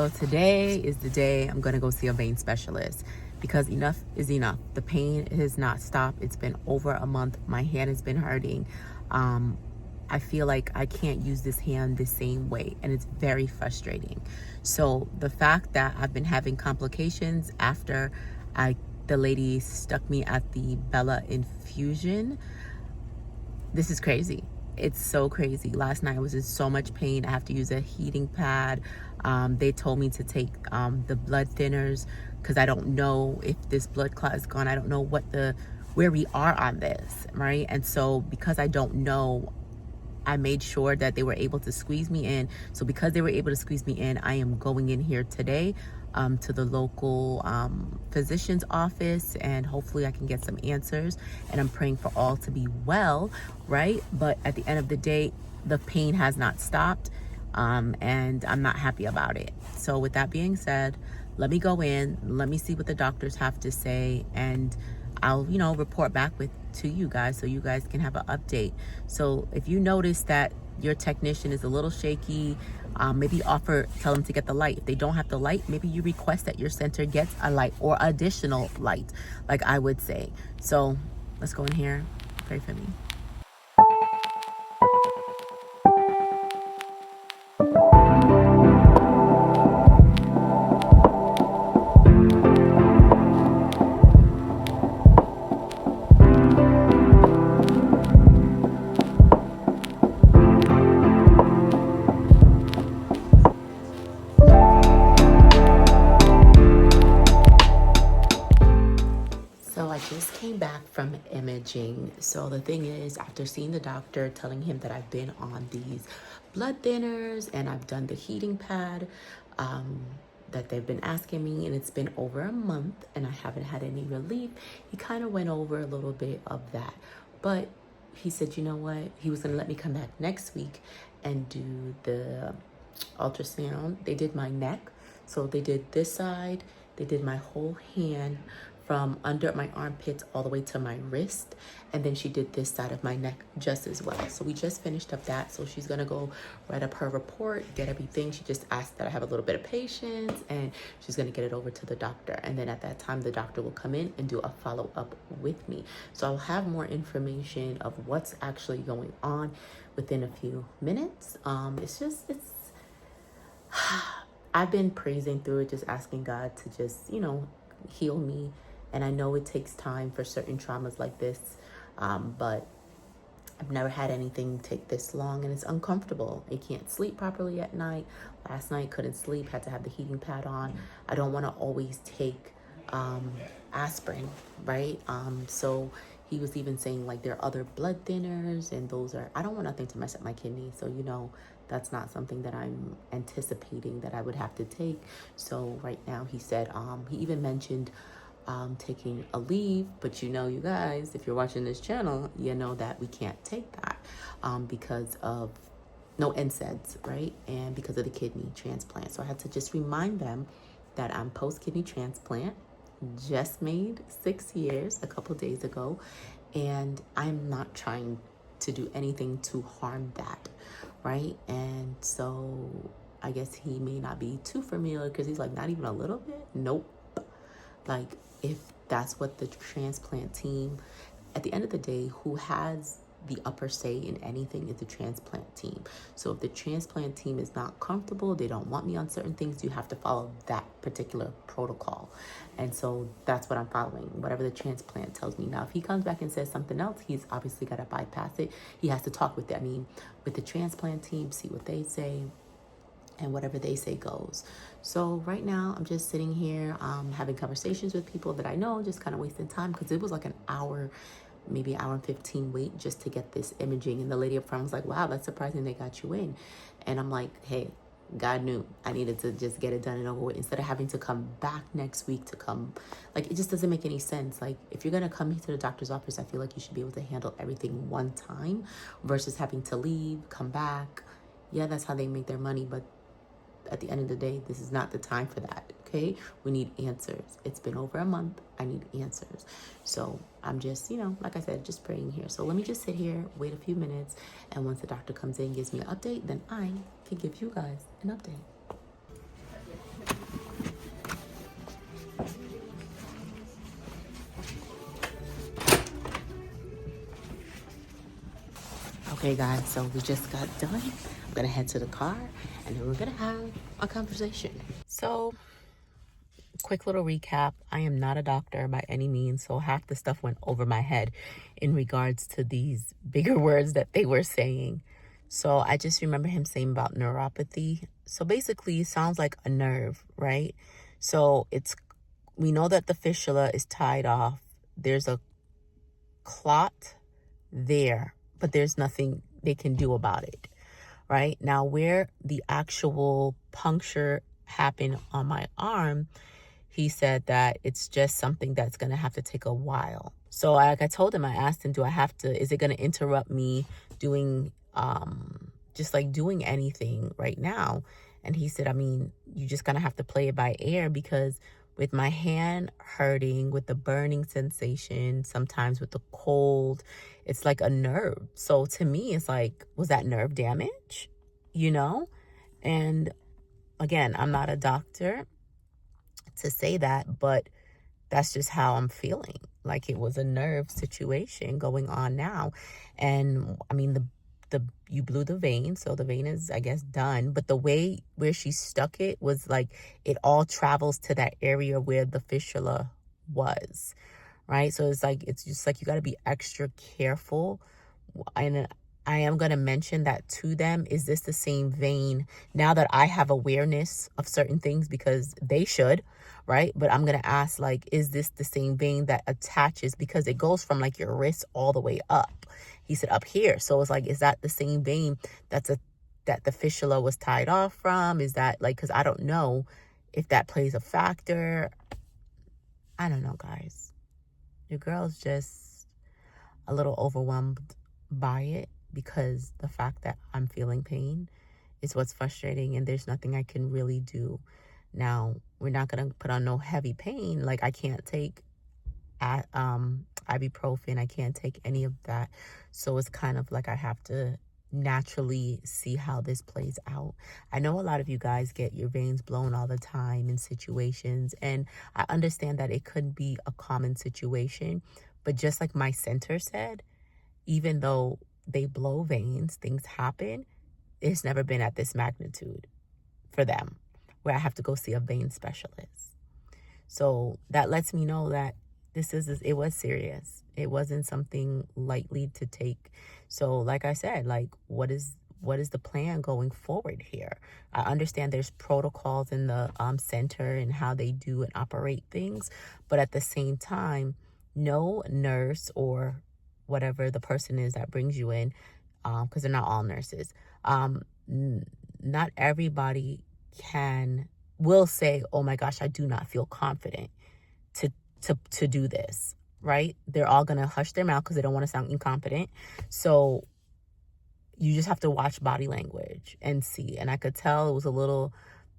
So today is the day I'm gonna go see a vein specialist because enough is enough. The pain has not stopped. It's been over a month. My hand has been hurting. I feel like I can't use this hand the same way, and it's very frustrating. So the fact that I've been having complications after the lady stuck me at the Bella Infusion, this is crazy. It's so crazy. Last night I was in so much pain. I have to use a heating pad. They told me to take the blood thinners because I don't know if this blood clot is gone. I don't know where we are on this, right? And so because I don't know, I made sure that they were able to squeeze me in. So because they were able to squeeze me in, I am going in here today to the local physician's office, and hopefully I can get some answers. And I'm praying for all to be well, right? But at the end of the day, the pain has not stopped, and I'm not happy about it. So with that being said, let me go in, let me see what the doctors have to say, and I'll, report back to you guys so you guys can have an update. So if you notice that your technician is a little shaky, maybe tell them to get the light. If they don't have the light, maybe you request that your center gets a light or additional light, like I would say. So let's go in here. Pray for me. So I just came back from imaging. So the thing is, after seeing the doctor, telling him that I've been on these blood thinners and I've done the heating pad that they've been asking me, and it's been over a month and I haven't had any relief, he kind of went over a little bit of that. But he said, you know what? He was going to let me come back next week and do the ultrasound. They did my neck. So they did this side. They did my whole hand from under my armpits all the way to my wrist. And then she did this side of my neck just as well. So we just finished up that. So she's going to go write up her report, get everything. She just asked that I have a little bit of patience, and she's going to get it over to the doctor. And then at that time, the doctor will come in and do a follow-up with me. So I'll have more information of what's actually going on within a few minutes. I've been praising through it, just asking God to just, heal me. And I know it takes time for certain traumas like this, but I've never had anything take this long, and it's uncomfortable. I can't sleep properly at night. Last night, couldn't sleep, had to have the heating pad on. I don't want to always take aspirin, right? So he was even saying like there are other blood thinners, and I don't want nothing to mess up my kidney. So, that's not something that I'm anticipating that I would have to take. So right now he said, he even mentioned taking a leave, but you guys, if you're watching this channel, you know that we can't take that because of no NSAIDs, right? And because of the kidney transplant. So I had to just remind them that I'm post-kidney transplant, just made 6 years a couple days ago, and I'm not trying to do anything to harm that, right? And so I guess he may not be too familiar because he's like, not even a little bit? Nope. Like, if that's what the transplant team, at the end of the day, who has the upper say in anything is the transplant team. So if the transplant team is not comfortable, they don't want me on certain things, you have to follow that particular protocol. And so that's what I'm following, whatever the transplant tells me. Now, if he comes back and says something else, he's obviously got to bypass it. He has to talk with the transplant team, see what they say, and whatever they say goes. So right now I'm just sitting here having conversations with people that I know, just kind of wasting time because it was like an hour, maybe an hour and 15 wait just to get this imaging. And the lady up front was like, wow, that's surprising they got you in. And I'm like, hey, God knew I needed to just get it done and over with instead of having to come back next week to come. Like, it just doesn't make any sense. Like, if you're going to come to the doctor's office, I feel like you should be able to handle everything one time versus having to leave, come back. Yeah, that's how they make their money, but at the end of the day, this is not the time for that, okay? We need answers. It's been over a month. I need answers. So I'm just, like I said, just praying here. So let me just sit here, wait a few minutes, and once the doctor comes in and gives me an update, then I can give you guys an update. Okay, guys, so we just got done. I'm gonna head to the car and then we're gonna have a conversation. So, quick little recap. I am not a doctor by any means, so half the stuff went over my head in regards to these bigger words that they were saying. So, I just remember him saying about neuropathy. So, basically, it sounds like a nerve, right? So, we know that the fistula is tied off. There's a clot there, but there's nothing they can do about it, right? Now, where the actual puncture happened on my arm, he said that it's just something that's going to have to take a while. So like I told him, I asked him, is it going to interrupt me doing, just like doing anything right now? And he said, I mean, you just going to have to play it by ear, because with my hand hurting, with the burning sensation, sometimes with the cold, it's like a nerve. So to me, it's like, was that nerve damage? You know? And again, I'm not a doctor to say that, but that's just how I'm feeling. Like it was a nerve situation going on now. And I mean, you blew the vein, so the vein is, I guess, done. But the way where she stuck it was like it all travels to that area where the fistula was, right? So it's just like you got to be extra careful. And I am going to mention that to them. Is this the same vein? Now that I have awareness of certain things, because they should, right? But I'm going to ask, like, is this the same vein that attaches? Because it goes from like your wrist all the way up. He said up here. So it's like, is that the same vein that the fistula was tied off from? Is that like, because I don't know if that plays a factor. I don't know, guys. Your girl's just a little overwhelmed by it, because the fact that I'm feeling pain is what's frustrating, and there's nothing I can really do. Now, we're not going to put on no heavy pain. Like, I can't take ibuprofen. I can't take any of that. So it's kind of like I have to naturally see how this plays out. I know a lot of you guys get your veins blown all the time in situations, and I understand that it could be a common situation, but just like my center said, even though they blow veins, things happen, it's never been at this magnitude for them, where I have to go see a vein specialist. So that lets me know that it was serious. It wasn't something lightly to take. So like I said, like, what is the plan going forward here? I understand there's protocols in the center and how they do and operate things, but at the same time, no nurse or whatever the person is that brings you in, because they're not all nurses, not everybody will say, oh my gosh, I do not feel confident to do this, right? They're all gonna hush their mouth because they don't want to sound incompetent. So you just have to watch body language and see. And I could tell it was a little,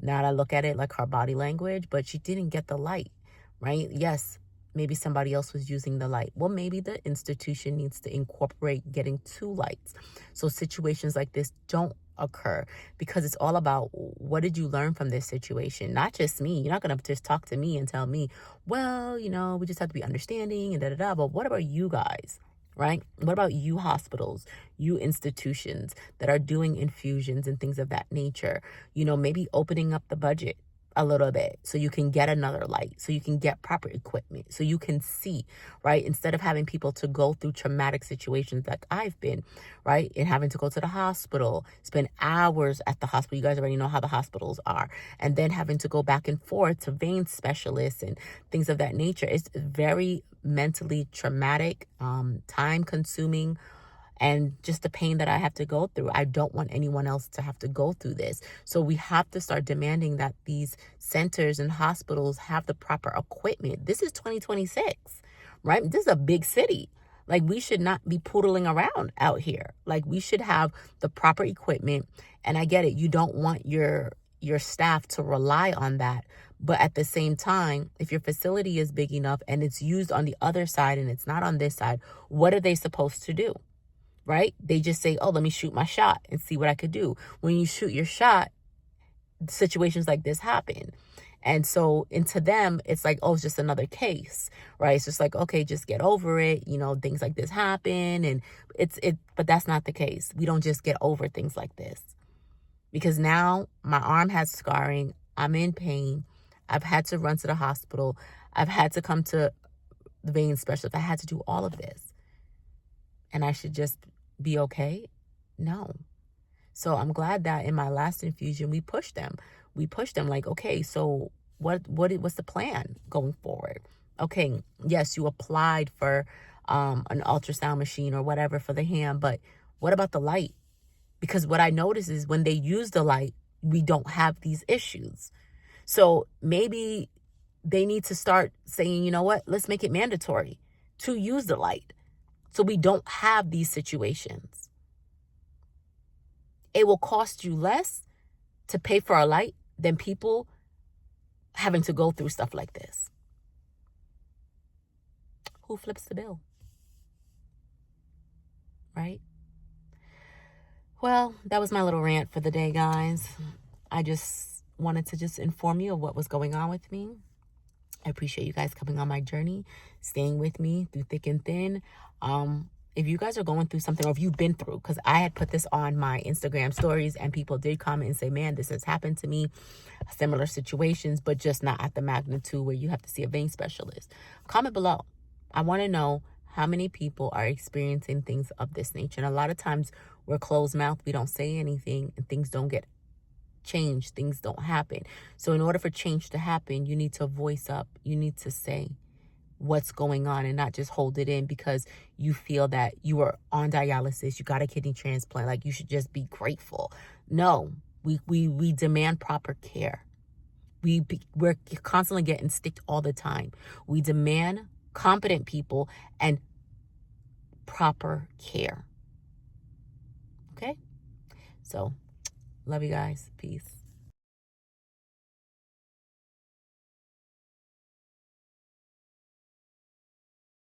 now that I look at it, like her body language, but she didn't get the light, right? Yes, maybe somebody else was using the light. Well, maybe the institution needs to incorporate getting 2 lights, so situations like this don't occur, because it's all about, what did you learn from this situation? Not just me. You're not going to just talk to me and tell me, well, we just have to be understanding and da-da-da. But what about you guys, right? What about you hospitals, you institutions that are doing infusions and things of that nature? Maybe opening up the budget a little bit so you can get another light, so you can get proper equipment, so you can see, right? Instead of having people to go through traumatic situations like I've been, right? And having to go to the hospital, spend hours at the hospital. You guys already know how the hospitals are. And then having to go back and forth to vein specialists and things of that nature. It's very mentally traumatic, time consuming, and just the pain that I have to go through. I don't want anyone else to have to go through this. So we have to start demanding that these centers and hospitals have the proper equipment. This is 2026, right? This is a big city. Like, we should not be poodling around out here. Like, we should have the proper equipment. And I get it. You don't want your staff to rely on that. But at the same time, if your facility is big enough and it's used on the other side and it's not on this side, what are they supposed to do? Right? They just say, oh, let me shoot my shot and see what I could do. When you shoot your shot, situations like this happen. And so, and to them, it's like, oh, it's just another case, right? It's just like, okay, just get over it. You know, things like this happen. And but that's not the case. We don't just get over things like this, because now my arm has scarring. I'm in pain. I've had to run to the hospital. I've had to come to the vein specialist. I had to do all of this. And I should just be okay? No. So I'm glad that in my last infusion, we pushed them. We pushed them like, okay, so what's the plan going forward? Okay, yes, you applied for an ultrasound machine or whatever for the hand, but what about the light? Because what I notice is when they use the light, we don't have these issues. So maybe they need to start saying, you know what, let's make it mandatory to use the light so we don't have these situations. It will cost you less to pay for a light than people having to go through stuff like this. Who flips the bill? Right? Well, that was my little rant for the day, guys. I just wanted to just inform you of what was going on with me. I appreciate you guys coming on my journey, staying with me through thick and thin. If you guys are going through something, or if you've been through, because I had put this on my Instagram stories and people did comment and say, man, this has happened to me, similar situations, but just not at the magnitude where you have to see a vein specialist. Comment below. I want to know how many people are experiencing things of this nature. And a lot of times we're closed mouth, we don't say anything, and things don't get change, things don't happen. So in order for change to happen, you need to voice up. You need to say what's going on and not just hold it in because you feel that you are on dialysis, you got a kidney transplant, like you should just be grateful. No, we demand proper care. We're constantly getting sticked all the time. We demand competent people and proper care. Okay? So, love you guys. Peace.